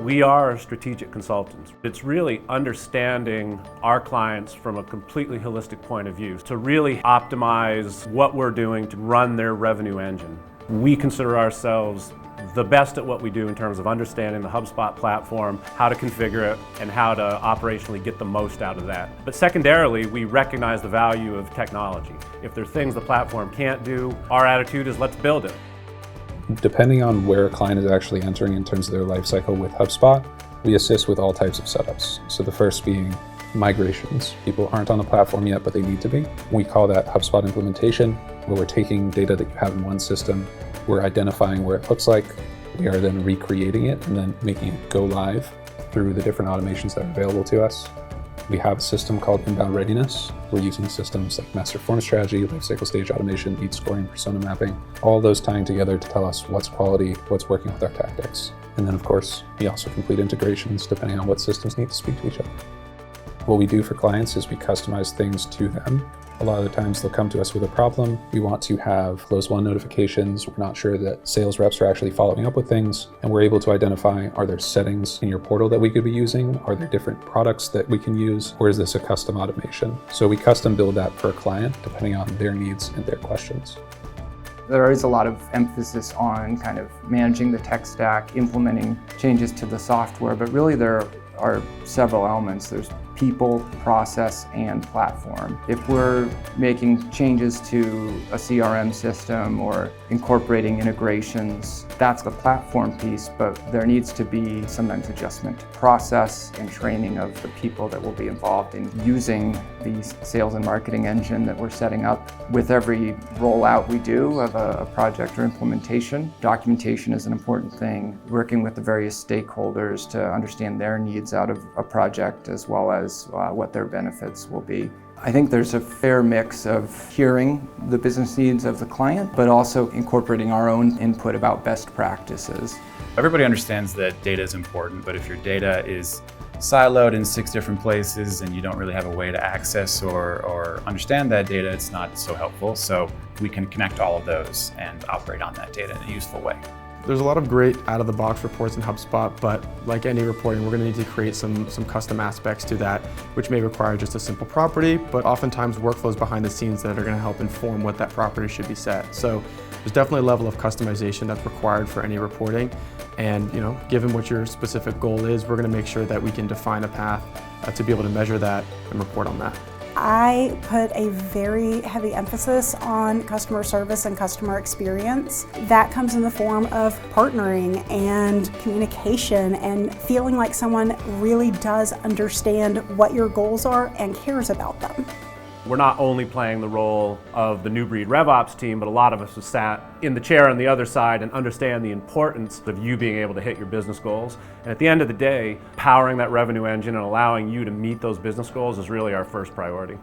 We are strategic consultants. It's really understanding our clients from a completely holistic point of view to really optimize what we're doing to run their revenue engine. We consider ourselves the best at what we do in terms of understanding the HubSpot platform, how to configure it, and how to operationally get the most out of that. But secondarily, we recognize the value of technology. If there are things the platform can't do, our attitude is let's build it. Depending on where a client is actually entering in terms of their life cycle with HubSpot, we assist with all types of setups. So the first being migrations. People aren't on the platform yet, but they need to be. We call that HubSpot implementation, where we're taking data that you have in one system, we're identifying where it looks like, we are then recreating it and then making it go live through the different automations that are available to us. We have a system called inbound readiness. We're using systems like master performance strategy, lifecycle stage automation, lead scoring, persona mapping, all those tying together to tell us what's quality, what's working with our tactics. And then of course, we also complete integrations depending on what systems need to speak to each other. What we do for clients is we customize things to them. A lot of the times they'll come to us with a problem. We want to have close one notifications. We're not sure that sales reps are actually following up with things. And we're able to identify, are there settings in your portal that we could be using? Are there different products that we can use? Or is this a custom automation? So we custom build that per client depending on their needs and their questions. There is a lot of emphasis on kind of managing the tech stack, implementing changes to the software, but really there are several elements. There's people, process, and platform. If we're making changes to a CRM system or incorporating integrations, that's the platform piece, but there needs to be sometimes adjustment to process and training of the people that will be involved in using the sales and marketing engine that we're setting up. With every rollout we do of a project or implementation, documentation is an important thing. Working with the various stakeholders to understand their needs out of a project as well as what their benefits will be. I think there's a fair mix of hearing the business needs of the client, but also incorporating our own input about best practices. Everybody understands that data is important, but if your data is siloed in 6 different places and you don't really have a way to access or understand that data, it's not so helpful. So we can connect all of those and operate on that data in a useful way. There's a lot of great out-of-the-box reports in HubSpot, but like any reporting, we're going to need to create some custom aspects to that, which may require just a simple property, but oftentimes workflows behind the scenes that are going to help inform what that property should be set. So there's definitely a level of customization that's required for any reporting. And given what your specific goal is, we're going to make sure that we can define a path to be able to measure that and report on that. I put a very heavy emphasis on customer service and customer experience. That comes in the form of partnering and communication and feeling like someone really does understand what your goals are and cares about them. We're not only playing the role of the new breed RevOps team, but a lot of us have sat in the chair on the other side and understand the importance of you being able to hit your business goals. And at the end of the day, powering that revenue engine and allowing you to meet those business goals is really our first priority.